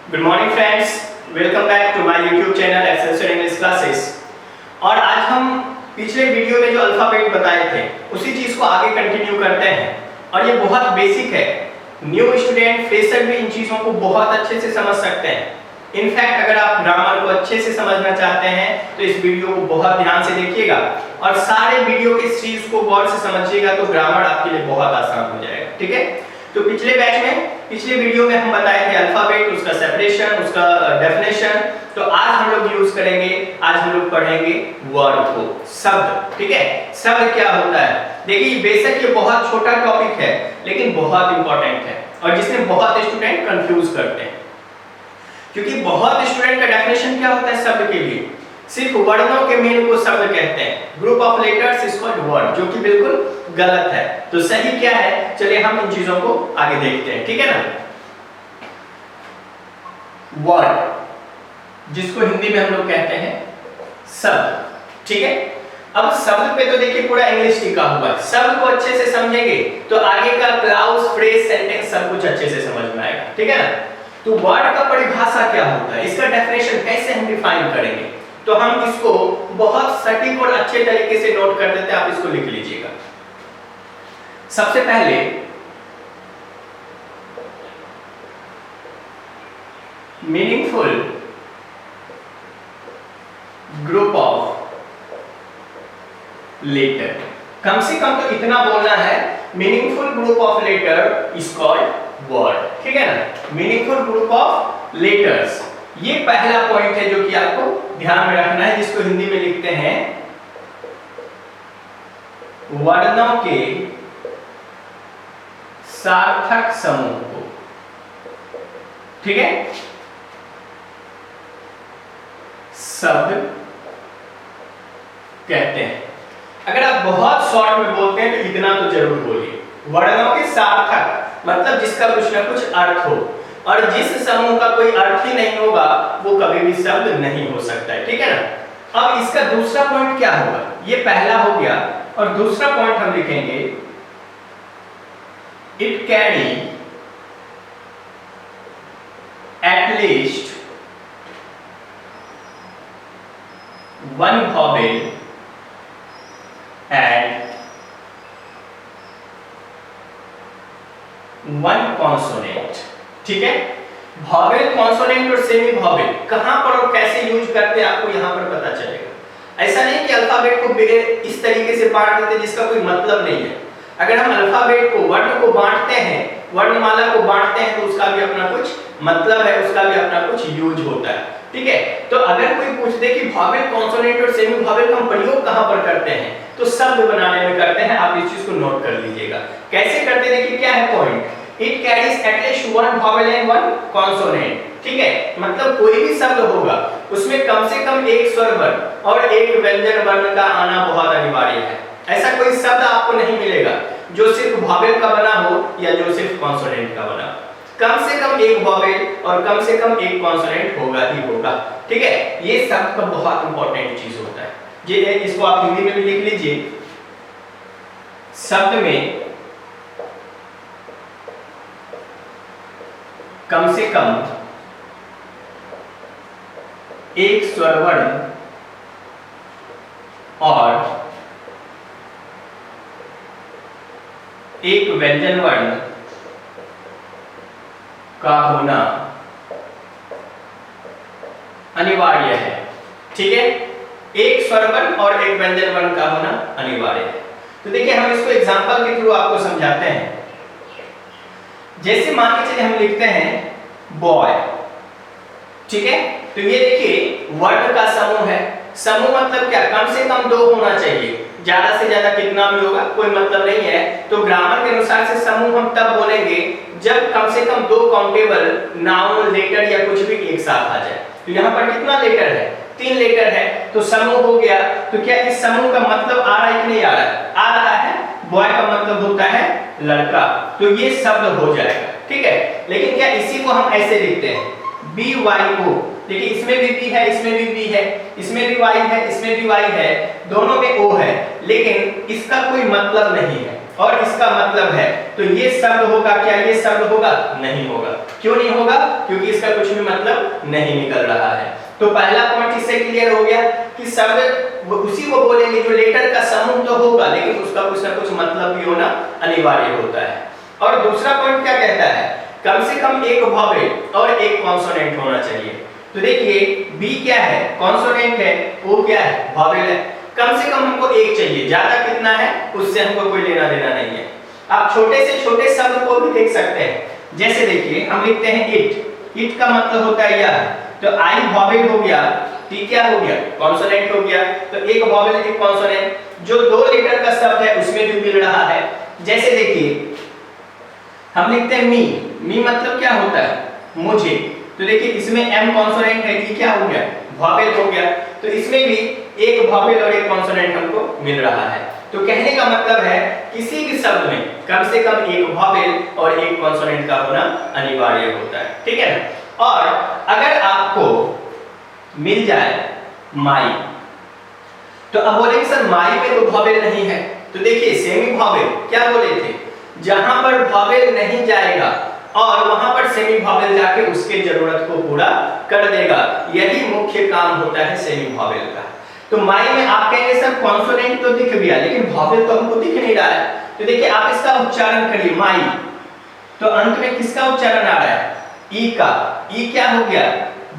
Good morning friends, welcome back to my YouTube channel Excelsior English classes. और आज हम पिछले वीडियो में जो अल्फाबेट बताए थे उसी चीज को आगे कंटिन्यू करते हैं। और ये बहुत बेसिक है, न्यू स्टूडेंट फ्रेशर भी इन चीजों को बहुत अच्छे से समझ सकते हैं। इनफैक्ट अगर आप ग्रामर को अच्छे से समझना चाहते हैं तो इस वीडियो को बहुत ध्यान से देखिएगा और सारे वीडियो के चीज को गौर से समझिएगा तो ग्रामर आपके लिए बहुत आसान हो जाएगा। ठीक है, तो पिछले वीडियो में हम बताए थे अल्फाबेट, उसका सेपरेशन, उसका डेफिनेशन। तो आज हम लोग यूज करेंगे, आज हम लोग पढ़ेंगे वर्ड को, शब्द। ठीक है, शब्द क्या होता है? देखिए बेशक ये बहुत छोटा टॉपिक है लेकिन बहुत इंपॉर्टेंट है और जिसमें बहुत स्टूडेंट कंफ्यूज करते हैं, क्योंकि बहुत स्टूडेंट का डेफिनेशन क्या होता है शब्द के लिए? सिर्फ वर्णों के मेल को शब्द कहते हैं। Group of letters is called word, जो कि बिल्कुल गलत है। तो सही क्या है, चलिए हम इन चीजों को आगे देखते हैं। ठीक है ना, वर्ड जिसको हिंदी में हम लोग कहते हैं शब्द। ठीक है, अब शब्द पे तो देखिए पूरा इंग्लिश टिका हुआ है। शब्द को अच्छे से समझेंगे तो आगे का क्लाउज, फ्रेज, सेंटेंस सब कुछ अच्छे से समझ में आएगा। ठीक है ना, तो वर्ड का परिभाषा क्या होता है, इसका डेफिनेशन कैसे हम डिफाइन करेंगे, तो हम इसको बहुत सटीक और अच्छे तरीके से नोट कर देते हैं। आप इसको लिख लीजिएगा। सबसे पहले मीनिंगफुल ग्रुप ऑफ लेटर, कम से कम तो इतना बोलना है, meaningful group of letter is called word. ठीक है ना, मीनिंगफुल ग्रुप ऑफ लेटर्स, ये पहला पॉइंट है जो कि आपको ध्यान में रखना है, जिसको हिंदी में लिखते हैं वर्णों के सार्थक समूह को। ठीक है, शब्द कहते हैं। अगर आप बहुत शॉर्ट में बोलते हैं तो इतना तो जरूर बोलिए, वर्णों के सार्थक मतलब जिसका कुछ ना कुछ अर्थ हो, और जिस समूह का कोई अर्थ ही नहीं होगा वो कभी भी शब्द नहीं हो सकता है। ठीक है ना, अब इसका दूसरा पॉइंट क्या होगा? ये पहला हो गया और दूसरा पॉइंट हम लिखेंगे it carry at least one vowel and one consonant. ठीक है, वॉवेल, कॉन्सोनेंट और सेमी वॉवेल कहां पर और कैसे यूज करते हैं आपको यहां पर पता चलेगा। ऐसा नहीं कि अल्फाबेट को इस तरीके से बांट देते जिसका कोई मतलब नहीं है। अगर हम अल्फाबेट को, वर्ण को बांटते हैं, वर्णमाला को बांटते हैं तो उसका भी अपना कुछ मतलब है, उसका भी अपना कुछ यूज होता है। ठीक है, तो अगर कोई पूछ दे कि वॉवेल, कॉन्सोनेंट और सेमी वॉवेल का हम प्रयोग कहां पर करते हैं, तो शब्द बनाने में करते हैं। आप इस चीज को नोट कर लीजिएगा। कैसे करते हैं, देखिए क्या है point, It carries at least one vowel and one consonant। ठीक है, मतलब कोई भी शब्द होगा उसमें कम से कम एक स्वर वर्ण और एक व्यंजन वर्ण का आना बहुत अनिवार्य है। ऐसा कोई शब्द आपको नहीं मिलेगा जो सिर्फ वॉवेल का बना हो या जो सिर्फ कॉन्सोनेंट का बना हो। कम से कम एक वॉवेल और कम से कम एक कॉन्सोनेंट होगा ही होगा। ठीक है, ये शब्द का बहुत इंपॉर्टेंट चीज होता है। ये इसको आप हिंदी में भी लिख लीजिए। शब्द में कम से कम एक स्वर वर्ण और एक व्यंजन वर्ण का होना अनिवार्य है। ठीक है, एक स्वर वर्ण और एक व्यंजन वर्ण का होना अनिवार्य है। तो देखिए हम इसको एग्जांपल के थ्रू आपको समझाते हैं। जैसे मान के चलिए हम लिखते हैं बॉय। ठीक है, तो ये देखिए वर्ण का समूह है। समूह मतलब क्या, कम से कम दो होना चाहिए, ज्यादा से ज्यादा कितना भी होगा कोई मतलब नहीं है। तो ग्रामर के अनुसार से समूह हम तब बोलेंगे जब कम से कम दो काउंटेबल नाउन, लेटर या कुछ भी एक साथ आ जाए। तो यहाँ पर कितना लेटर है, 3 लेटर है, तो समूह हो गया। तो क्या इस समूह का मतलब आ रहा है कि नहीं आ रहा है? आ रहा है। बॉय का मतलब होता है लड़का, तो ये शब्द हो जाएगा। ठीक है, लेकिन क्या इसी को हम ऐसे लिखते हैं BYO। देखिए इसमें भी बी है, इसमें भी बी है, इसमें भी वाई है, इसमें भी वाई है, दोनों में ओ है, लेकिन इसका कोई मतलब नहीं है। और इसका मतलब है, तो ये शब्द होगा क्या? ये शब्द होगा? नहीं होगा। क्यों नहीं होगा? क्योंकि इसका कुछ भी मतलब नहीं निकल रहा है। तो पहला पॉइंट इससे क्लियर हो गया कि शब्द उसी को बोलेंगे जो लेटर का समूह तो होगा, लेकिन उसका कुछ ना कुछ मतलब भी होना अनिवार्य होता है। और दूसरा पॉइंट क्या कहता है? कम से कम एक वॉवेल और एक कॉन्सोनेंट होना चाहिए। तो देखिए बी क्या है? कॉन्सोनेंट है। ओ क्या है? वॉवेल है। कम से कम हमको एक चाहिए, ज्यादा कितना है उससे हमको कोई लेना देना नहीं है। आप छोटे से छोटे शब्द को भी देख सकते हैं। जैसे देखिए हम लिखते हैं इट। इट का मतलब होता है यह, तो आई वॉवेल हो गया, टी क्या हो गया? कॉन्सोनेंट हो गया। तो एक वॉवेल एक कॉन्सोनेंट, जो दो लेटर का शब्द है उसमें भी मिल रहा है। जैसे देखिए हम लिखते हैं मी। मी मतलब क्या होता है? मुझे। तो देखिए इसमें एम कॉन्सोनेंट है, ये क्या हो गया? वॉवेल हो गया। तो इसमें भी एक वॉवेल और एक कॉन्सोनेंट हमको मिल रहा है। तो कहने का मतलब है किसी भी शब्द में कम से कम एक वॉवेल और एक कॉन्सोनेंट का होना अनिवार्य होता है, ठीक है ना। और अगर आपको मिल जाए माई, तो अब बोलेंगे सर माई में तो वॉवेल नहीं है। तो देखिए सेमी वॉवेल क्या बोले थे? जहां पर वॉवेल नहीं जाएगा और वहां पर सेमी वॉवेल जाके उसके जरूरत को पूरा कर देगा। यही मुख्य काम होता है सेमी वॉवेल का। तो माई में आप कहेंगे सर कॉन्सोनेंट तो दिख गया लेकिन वॉवेल तो हमको दिख नहीं रहा है। तो देखिए आप इसका उच्चारण करिए माई, तो अंत में किसका उच्चारण आ रहा है? ई का। ई क्या हो गया?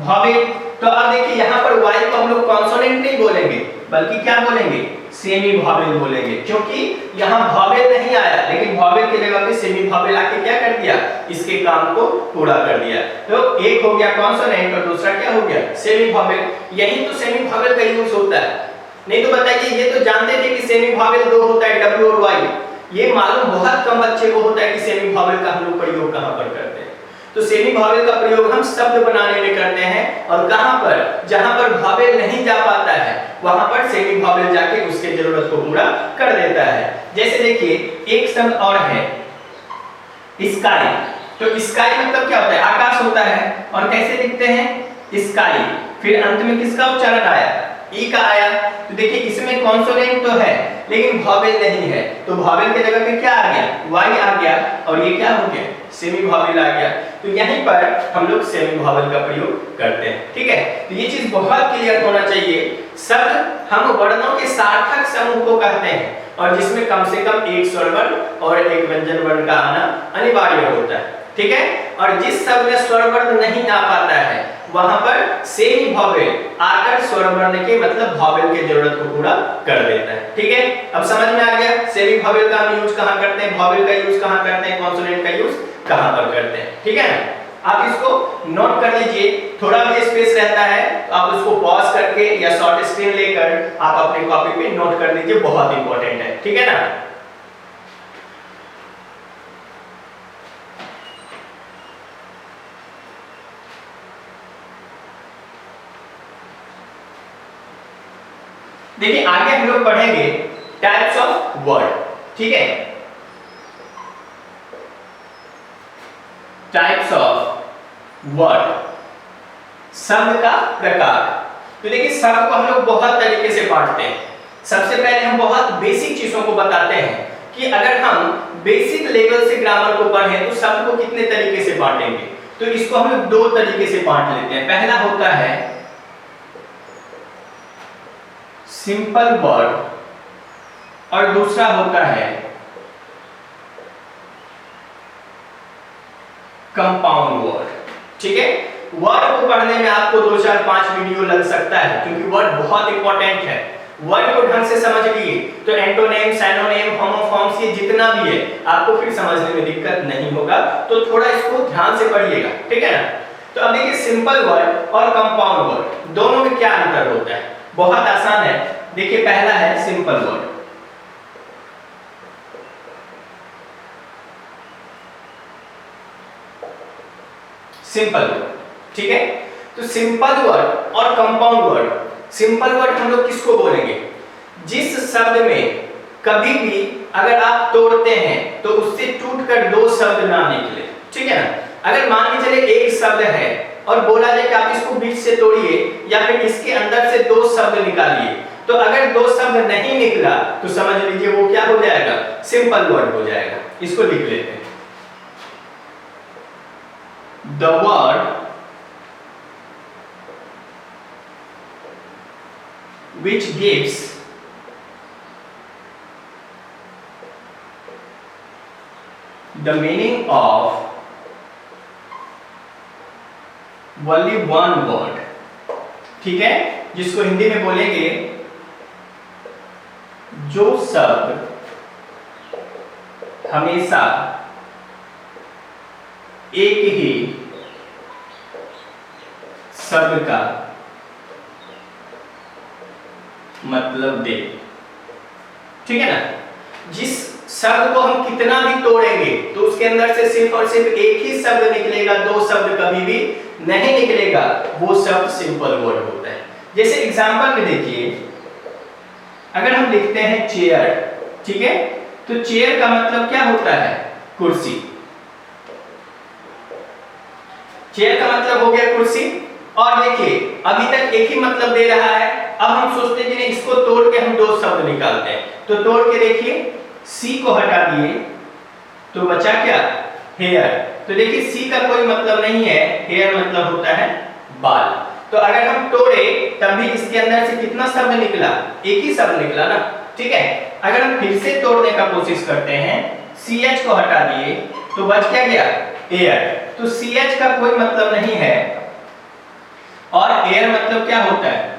वॉवेल। तो अब देखिए यहाँ पर वाई को हम लोग कॉन्सोनेंट नहीं बोलेंगे बल्कि क्या बोलेंगे? सेमी वॉवेल बोलेंगे, क्योंकि यहाँ वॉवेल नहीं आया लेकिन वॉवेल की जगह पे सेमी वॉवेल आके क्या कर दिया? इसके काम को पूरा कर दिया। तो एक हो गया कॉन्सोनेंट और दूसरा क्या हो गया? Semi vowel. यही तो सेमी वॉवेल का यूज होता है। नहीं तो बताइए, ये तो जानते थे कि सेमी वॉवेल दो होता है, डब्ल्यू और वाई। ये मालूम बहुत कम बच्चे को होता है कि सेमी वॉवेल का हम लोग प्रयोग कहां पर करते हैं। तो सेमी वॉवेल का प्रयोग हम शब्द बनाने में करते हैं, और कहां पर? जहां पर वॉवेल नहीं जा पाता है वहां पर सेमी वॉवेल जाके उसके जरूरत को पूरा कर देता है। जैसे देखिए एक शब्द और है स्काई। तो स्काई मतलब क्या होता है? आकाश होता है। और कैसे लिखते हैं? स्काई। फिर अंत में किसका उच्चारण आया? ई का आया। तो देखिए इसमें कॉन्सोनेंट तो है लेकिन वॉवेल नहीं है, तो वॉवेल के जगह पे क्या आ गया? वाई आ गया, और ये क्या हो गया? सेमी वॉवेल आ गया। तो यहीं पर हम लोग सेमी वॉवेल का प्रयोग करते हैं, ठीक है। तो ये चीज बहुत क्लियर होना चाहिए। शब्द हम वर्णों के सार्थक समूह को कहते हैं, और जिसमें कम से कम एक स्वर वर्ण और एक व्यंजन वर्ण का आना अनिवार्य होता है, ठीक है। और जिस शब्द में स्वर वर्ण नहीं आ पाता है वहां पर सेमी वॉवेल आकर स्वर वर्ण के मतलब वॉवेल के जरूरत को पूरा कर देता है, ठीक है। अब समझ में आ गया सेमी वॉवेल का हम यूज कहां करते हैं, वॉवेल का यूज कहां करते हैं, कॉन्सोनेंट का यूज कहां पर करते हैं, ठीक है ना। आप इसको नोट कर लीजिए। थोड़ा भी स्पेस रहता है तो आप उसको पॉज करके या शॉर्ट स्क्रीन लेकर आप अपनी कॉपी पे नोट कर लीजिए, बहुत इंपॉर्टेंट है, ठीक है ना। देखिए आगे हम लोग पढ़ेंगे टाइप्स ऑफ वर्ड, ठीक है। टाइप्स ऑफ वर्ड, शब्द का प्रकार। तो देखिए शब्द को हम लोग बहुत तरीके से बांटते हैं। सबसे पहले हम बहुत बेसिक चीजों को बताते हैं कि अगर हम बेसिक लेवल से ग्रामर को पढ़ें तो शब्द को कितने तरीके से बांटेंगे। तो इसको हम लोग दो तरीके से बांट लेते हैं। पहला होता है सिंपल वर्ड और दूसरा होता है कंपाउंड वर्ड, ठीक है। वर्ड को पढ़ने में आपको 2, 4, 5 वीडियो लग सकता है क्योंकि वर्ड बहुत इंपॉर्टेंट है। वर्ड को ढंग से समझ लिए तो एंटोनिम, सिनोनिम, होमोफॉर्म्स ये जितना भी है आपको फिर समझने में दिक्कत नहीं होगा। तो थोड़ा इसको ध्यान से पढ़िएगा, ठीक है ना। तो अब देखिए सिंपल वर्ड और कंपाउंड वर्ड दोनों में क्या अंतर होता है, बहुत आसान है। देखिए पहला है सिंपल वर्ड। सिंपल वर्ड, ठीक है। तो सिंपल वर्ड और कंपाउंड वर्ड, सिंपल वर्ड हम लोग किसको बोलेंगे? जिस शब्द में कभी भी अगर आप तोड़ते हैं तो उससे टूटकर दो शब्द ना निकले, ठीक है ना। अगर मान के चले एक शब्द है और बोला जाए कि आप इसको बीच से तोड़िए या फिर इसके अंदर से दो शब्द निकालिए, तो अगर दो शब्द नहीं निकला तो समझ लीजिए वो क्या हो जाएगा, सिंपल वर्ड हो जाएगा। इसको लिख लेते हैं, the word which gives the meaning of only one word, ठीक है, जिसको हिंदी में बोलेंगे जो शब्द हमेशा एक ही शब्द का मतलब दे, ठीक है ना। जिस शब्द को हम कितना भी तोड़ेंगे तो उसके अंदर से सिर्फ और सिर्फ एक ही शब्द निकलेगा, दो शब्द कभी भी नहीं निकलेगा, वो शब्द सिंपल वर्ड होता है। जैसे एग्जांपल में देखिए, अगर हम लिखते हैं चेयर, ठीक है, तो चेयर का मतलब क्या होता है, कुर्सी। चेयर का मतलब हो गया कुर्सी। और देखिए अभी तक एक ही मतलब दे रहा है, अब हम सोचते हैं कि इसको तोड़ के हम दो शब्द निकालते हैं। तो तोड़ के देखिए, सी को हटा दिए तो बचा क्या, हेयर। तो देखिए सी का कोई मतलब नहीं है, हेयर मतलब होता है बाल। तो अगर हम तोड़े तब भी इसके अंदर से कितना शब्द निकला, एक ही शब्द निकला ना, ठीक है। अगर हम फिर से तोड़ने का कोशिश करते हैं, सी एच को हटा दिए तो बच क्या गया, एयर। तो सी एच का कोई मतलब नहीं है और एयर मतलब क्या होता है,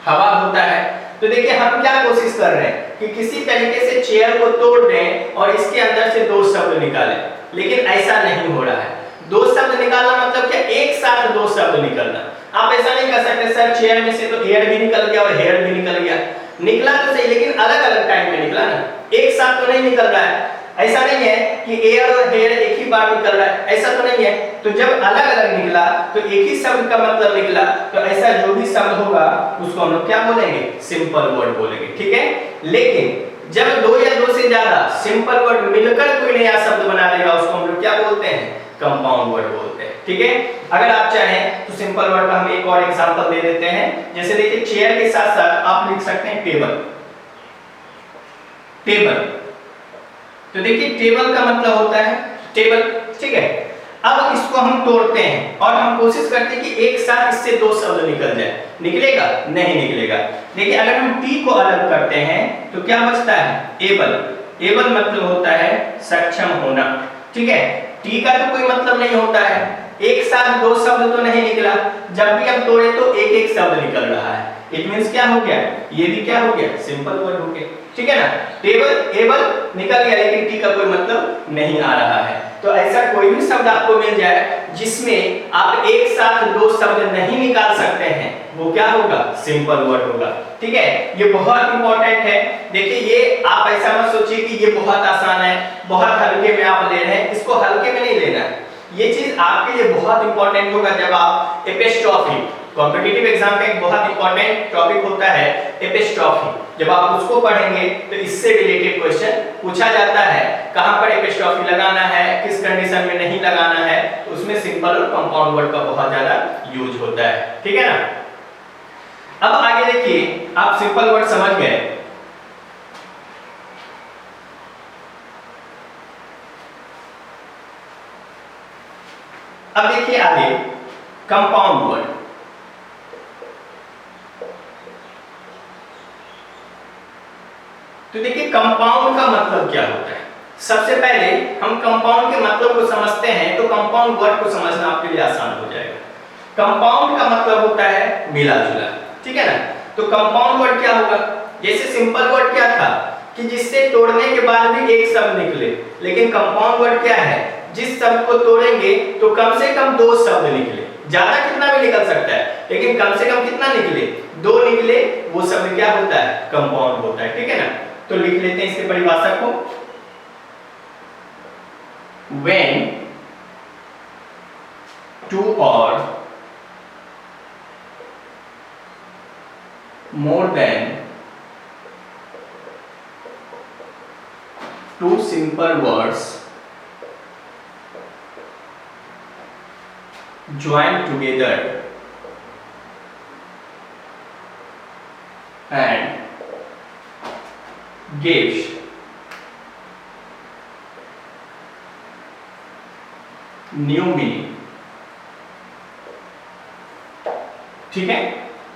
हवा होता है। तो देखिए हम क्या कोशिश कर रहे हैं कि किसी तरीके से चेयर को तोड़ दें और इसके अंदर से दो शब्द निकालें, लेकिन ऐसा नहीं हो रहा है। दो शब्द निकालना मतलब क्या, एक साथ दो शब्द निकलना। आप ऐसा नहीं कर सकते सर चेयर में से तो एयर भी निकल गया और हेयर भी निकल गया। निकला तो सही, लेकिन अलग अलग टाइम पे निकला ना, एक साथ तो नहीं निकल रहा है। ऐसा नहीं है कि एयर और हेयर एक ही बार निकल रहा है, ऐसा तो नहीं है। तो जब अलग अलग निकला तो एक ही शब्द का मतलब निकला, तो ऐसा जो भी शब्द होगा उसको हम लोग क्या बोलेंगे, सिंपल वर्ड बोलेंगे, ठीक है। लेकिन जब दो या दो से ज्यादा सिंपल वर्ड मिलकर कोई नया शब्द बना देगा उसको हम लोग क्या बोलते हैं, कंपाउंड वर्ड बोलते हैं, ठीक है। अगर आप चाहें तो सिंपल वर्ड का हम एक और एग्जांपल दे देते हैं। जैसे देखिए चेयर के साथ साथ आप लिख सकते हैं टेबल, टेबल। तो देखिए टेबल का मतलब होता है टेबल, ठीक है। अब इसको हम तोड़ते हैं और हम कोशिश करते हैं कि एक साथ इससे दो शब्द निकल जाए, निकलेगा, नहीं निकलेगा। देखिए अगर हम टी को अलग करते हैं तो क्या बचता है, एबल। एबल मतलब होता है सक्षम होना, ठीक है। टी का तो कोई मतलब नहीं होता है, एक साथ दो शब्द तो नहीं निकला, जब भी हम तोड़े तो एक एक शब्द निकल रहा है। इट मींस क्या हो गया, ये भी क्या हो गया, सिंपल वर्ड हो गया, ठीक है ना। टेबल एबल निकल गया, लेकिन टी का कोई मतलब नहीं आ रहा है। तो ऐसा कोई भी शब्द आपको मिल जाए जिसमें आप एक साथ दो शब्द नहीं निकाल सकते हैं, वो क्या होगा, सिंपल वर्ड होगा, ठीक है। ये बहुत इंपॉर्टेंट है। देखिए ये आप ऐसा मत सोचिए कि ये बहुत आसान है, बहुत हल्के में आप ले रहे हैं, इसको हल्के में नहीं लेना है। ये चीज आपके लिए बहुत इंपॉर्टेंट होगा जब आप एपिस्ट्रॉफी, कॉम्पिटिटिव एग्जाम का एक बहुत इंपॉर्टेंट टॉपिक होता है एपिस्ट्रॉफी, जब आप उसको पढ़ेंगे तो इससे रिलेटेड क्वेश्चन पूछा जाता है। कहां पर एपिस्ट्रॉफी लगाना है, किस कंडीशन में नहीं लगाना है, उसमें सिंपल और कंपाउंड वर्ड का बहुत ज्यादा यूज होता है, ठीक है ना। अब आगे देखिए, आप सिंपल वर्ड समझ गए। अब देखिए आगे कंपाउंड वर्ड। तो देखिए कंपाउंड का मतलब क्या होता है। सबसे पहले हम कंपाउंड के मतलब को समझते हैं, तो कंपाउंड वर्ड को समझना आपके लिए आसान हो जाएगा। कंपाउंड का मतलब होता है मिला जुला, ठीक है ना। तो कंपाउंड वर्ड क्या होगा, जैसे सिंपल वर्ड क्या था कि जिससे तोड़ने के बाद भी एक शब्द निकले, लेकिन कंपाउंड वर्ड क्या है, जिस शब्द को तोड़ेंगे तो कम से कम दो शब्द निकले, ज्यादा कितना भी निकल सकता है, लेकिन कम से कम कितना निकले, दो निकले, वो शब्द क्या होता है, कंपाउंड होता है, ठीक है ना। तो लिख लेते हैं इसकी परिभाषा को, when two or more than two simple words join together and gives, new meaning. ठीक है,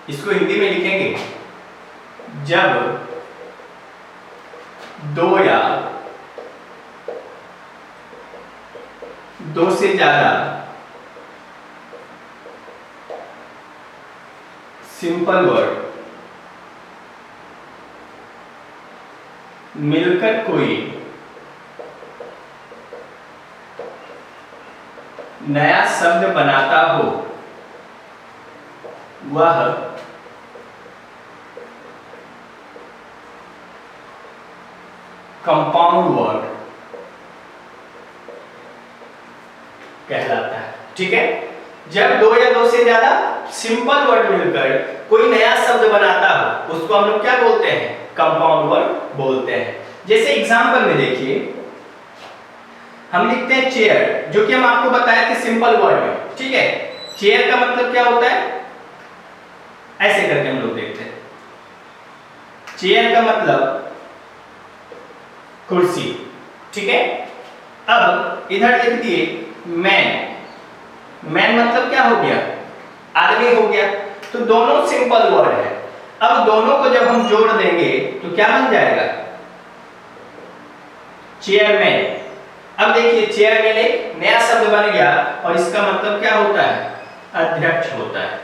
इसको हिंदी में लिखेंगे, जब दो या दो से ज्यादा सिंपल वर्ड मिलकर कोई नया शब्द बनाता हो, वह कंपाउंड वर्ड कहलाता है। ठीक है, जब दो या दो से ज्यादा सिंपल वर्ड मिलकर कोई नया शब्द बनाता हो, उसको हम लोग क्या बोलते हैं? कंपाउंड वर्ड बोलते हैं। जैसे एग्जांपल में देखिए, हम लिखते हैं चेयर, जो कि हम आपको बताए थे सिंपल वर्ड में। ठीक है, चेयर का मतलब क्या होता है? ऐसे करके हम लोग देखते हैं। चेयर का मतलब कुर्सी। ठीक है, अब इधर लिख दिए मैन। मैन मतलब क्या हो गया? आदमी हो गया। तो दोनों सिंपल वर्ड है। अब दोनों को जब हम जोड़ देंगे तो क्या बन जाएगा? चेयरमैन। अब देखिए, चेयरमैन एक नया शब्द बन गया और इसका मतलब क्या होता है? अध्यक्ष होता है।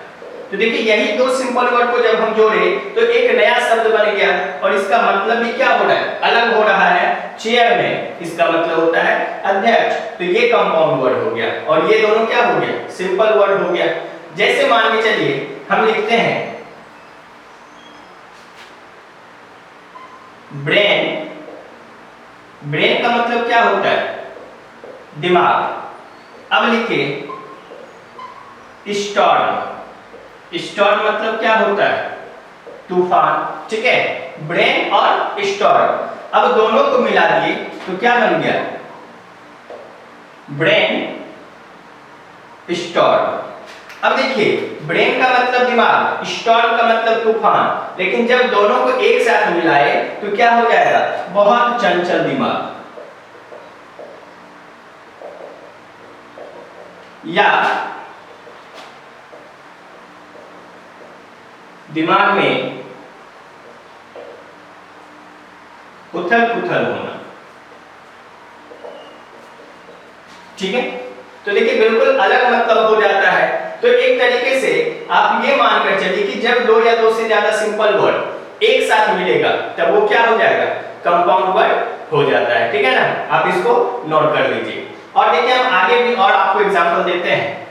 तो देखिए, यही दो सिंपल वर्ड को जब हम जोड़े तो एक नया शब्द बन गया और इसका मतलब भी क्या हो रहा है? अलग हो रहा है। चेयरमैन इसका मतलब होता है अध्यक्ष, तो ये कंपाउंड वर्ड हो गया और ये दोनों क्या हो गया? सिंपल वर्ड हो गया। जैसे मान के चलिए हम लिखते हैं ब्रेन। ब्रेन का मतलब क्या होता है? दिमाग। अब लिखिए स्टॉर्म। स्टॉर्म मतलब क्या होता है? तूफान। ठीक है, ब्रेन और स्टॉर्म। अब दोनों को मिला दिए तो क्या बन गया? Brain storm. अब देखिए, ब्रेन का मतलब दिमाग, स्टॉर्म का मतलब तूफान, लेकिन जब दोनों को एक साथ मिलाए तो क्या हो जाएगा? बहुत चंचल दिमाग। या दिमाग में उथल पुथल होना। ठीक है, तो देखिए बिल्कुल अलग मतलब हो जाता है। तो एक तरीके से आप ये मानकर चलिए कि जब दो या दो से ज्यादा सिंपल वर्ड एक साथ मिलेगा तब वो क्या हो जाएगा? कंपाउंड वर्ड हो जाता है। ठीक है ना, आप इसको नोट कर लीजिए। और देखिए, हम आगे भी और आपको एग्जांपल देते हैं।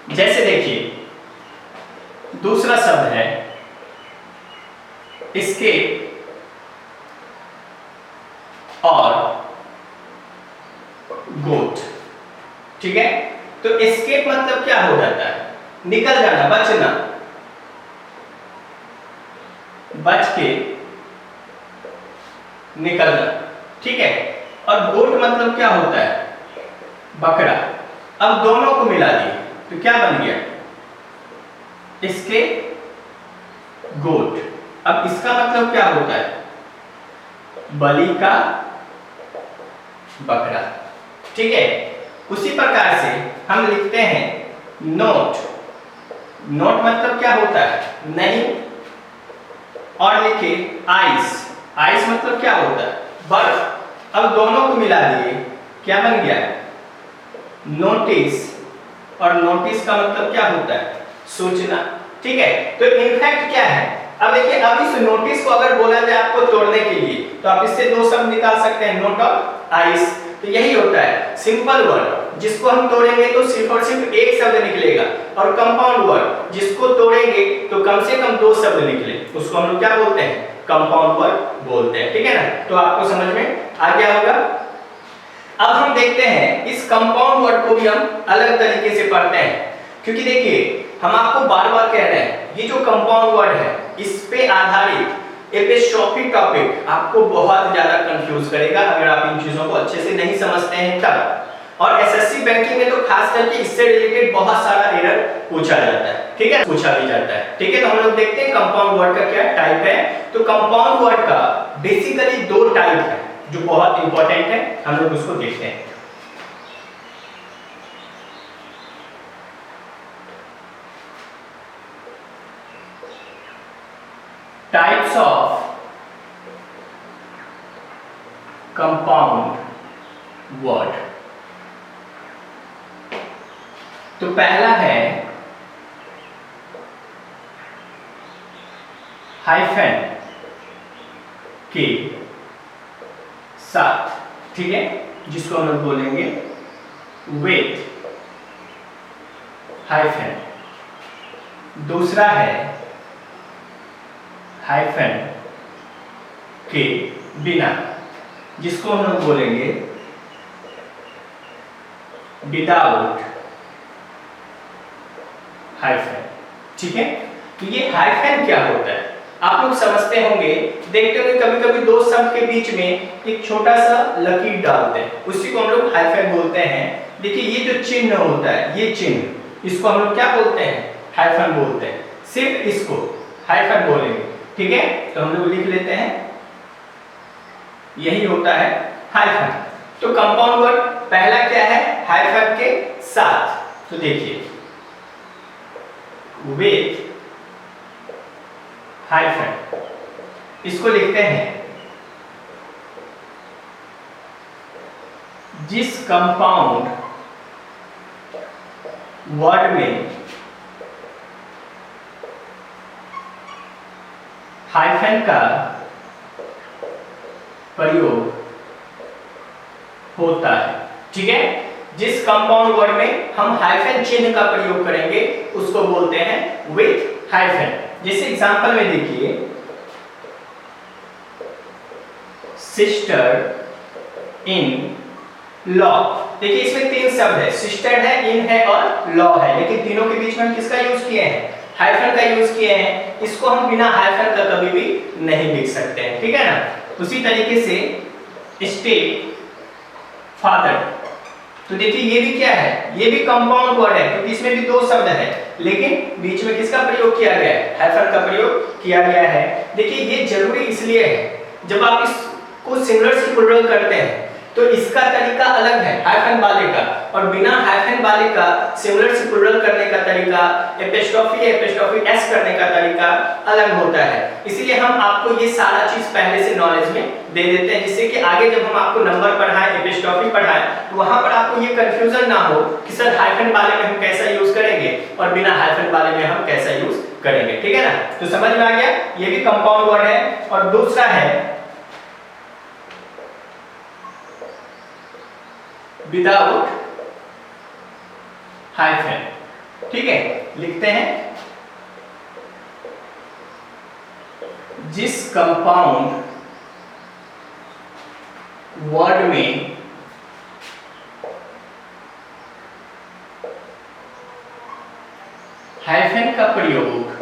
जैसे देखिए, दूसरा शब्द है एस्केप और गोट। ठीक है, तो एस्केप मतलब क्या हो जाता है? निकल जाना, बचना, बच के निकलना। ठीक है, और गोट मतलब क्या होता है? बकरा। अब दोनों को मिला दिए तो क्या बन गया? इसके गोट। अब इसका मतलब क्या होता है? बलि का बकरा। ठीक है, उसी प्रकार से हम लिखते हैं नोट। नोट मतलब क्या होता है? नहीं। और लिखिए आइस। आइस मतलब क्या होता है? बर्फ। अब दोनों को मिला दिए, क्या बन गया? नोटिस। और नोटिस का मतलब क्या होता है? सूचना। ठीक है, तो इनफैक्ट क्या है? अब देखिए, अब इस नोटिस को अगर बोला जाए आपको तोड़ने के लिए तो आप इससे दो शब्द निकाल सकते हैं, नोट और आइस। तो यही होता है सिंपल वर्ड, जिसको हम तोड़ेंगे तो सिर्फ और सिर्फ एक शब्द निकलेगा, और कंपाउंड वर्ड जिसको तोड़ेंगे तो कम से कम दो शब्द निकले, उसको हम लोग क्या बोलते हैं? कंपाउंड वर्ड बोलते हैं। ठीक है ना, तो आपको समझ में आ गया होगा। अब हम देखते हैं इस कंपाउंड वर्ड को भी हम अलग तरीके से पढ़ते हैं, क्योंकि देखिए हम आपको बार बार कह रहे हैं ये जो कंपाउंड वर्ड है इस पे आधारित एपिस्ट्रोफी टॉपिक आपको बहुत ज्यादा कंफ्यूज करेगा अगर आप इन चीजों को अच्छे से नहीं समझते हैं तब। और एसएससी बैंकिंग में तो खास करके इससे रिलेटेड बहुत सारा एरर पूछा जाता है, ठीक है, पूछा भी जाता है, ठीक है। तो हम लोग देखते हैं कंपाउंड वर्ड का क्या टाइप है। तो कंपाउंड वर्ड का बेसिकली दो टाइप है जो बहुत इंपॉर्टेंट है, हम लोग उसको देखते हैं। Types of compound word. तो पहला है हाइफन के साथ, ठीक है, जिसको हम लोग बोलेंगे विथ हाइफन। दूसरा है हाइफन के बिना, जिसको हम लोग बोलेंगे विदाउट हाइफन, ठीक है। तो ये हाइफन क्या होता है आप लोग समझते होंगे, देखते होंगे कभी कभी दो शब्द के बीच में एक छोटा सा लकीर डालते हैं, उसी को हम लोग हाइफन बोलते हैं। देखिए ये जो चिन्ह होता है, ये चिन्ह, इसको हम लोग क्या बोलते हैं, हाइफन बोलते हैं। सिर्फ इसको हाइफन बोलेंगे, ठीक है। तो हम लोग लिख लेते हैं, यही होता है हाइफन। तो कंपाउंड वर्ड पहला क्या है, हाइफन के साथ। तो देखिए विथ हाइफन, इसको लिखते हैं जिस कंपाउंड वर्ड में हाइफन का प्रयोग होता है, ठीक है। जिस कंपाउंड वर्ड में हम हाइफन चिन्ह का प्रयोग करेंगे उसको बोलते हैं विथ हाइफन। जैसे एग्जांपल में देखिए, सिस्टर इन लॉ। देखिए इसमें तीन शब्द है, सिस्टर है, इन है और लॉ है, लेकिन तीनों के बीच में हम किसका यूज किए हैं, हाइफन का यूज किए हैं। इसको हम बिना हाइफन का कभी भी नहीं लिख सकते हैं, ठीक है ना। उसी तरीके से स्टेप फादर, तो देखिए ये भी क्या है, ये भी कंपाउंड वर्ड है क्योंकि इसमें भी दो शब्द है, लेकिन बीच में किसका प्रयोग किया गया है, हाइफन का प्रयोग किया गया है। देखिए ये जरूरी इसलिए है, जब आप इसको सिंगुलर से प्लूरल करते हैं तो इसका तरीका अलग है हाइफन वाले का, और बिना हाइफन वाले का सिंगुलर से प्लूरल करने का तरीका, एपोस्ट्रोफी एस करने का तरीका अलग होता है। इसीलिए हम आपको ये सारा चीज पहले से नॉलेज में दे देते हैं, जिससे कि आगे जब हम आपको नंबर पढ़ाएं, एपोस्ट्रोफी पढ़ाएं, तो वहां पर आपको ये कंफ्यूजन ना हो कि सर हाइफन वाले में हम कैसा यूज करेंगे और बिना हाइफन वाले में हम कैसा यूज करेंगे, ठीक है ना। तो समझ में आ गया, ये भी कंपाउंड वर्ड है। और दूसरा है विदाउट हाइफन, ठीक है। लिखते हैं जिस कंपाउंड वर्ड में हाइफन का प्रयोग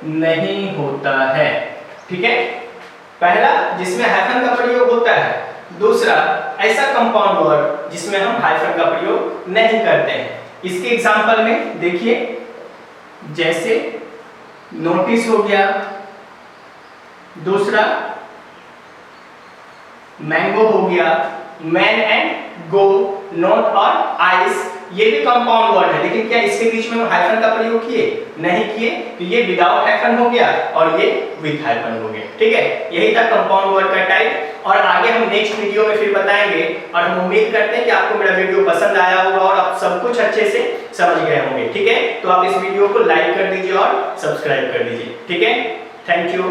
नहीं होता है, ठीक है। पहला जिसमें हाइफन का प्रयोग होता है, दूसरा ऐसा कंपाउंड वर्ड जिसमें हम हाइफन का प्रयोग नहीं करते हैं। इसके एग्जांपल में देखिए, जैसे नोटिस हो गया, दूसरा मैंगो हो गया, मैन एंड गो, नोट और आइस, ये भी कंपाउंड वर्ड है, लेकिन क्या इसके बीच में हम हाइफन का प्रयोग किए, नहीं किए। तो ये विदाउट हाइफन हो गया और ये विद हाइफन हो गया, ठीक है। यही था कंपाउंड वर्ड का टाइप, और आगे हम नेक्स्ट वीडियो में फिर बताएंगे। और हम उम्मीद करते हैं कि आपको मेरा वीडियो पसंद आया होगा और आप सब कुछ अच्छे से समझ गए होंगे, ठीक है। तो आप इस वीडियो को लाइक कर दीजिए और सब्सक्राइब कर दीजिए, ठीक है। Thank you.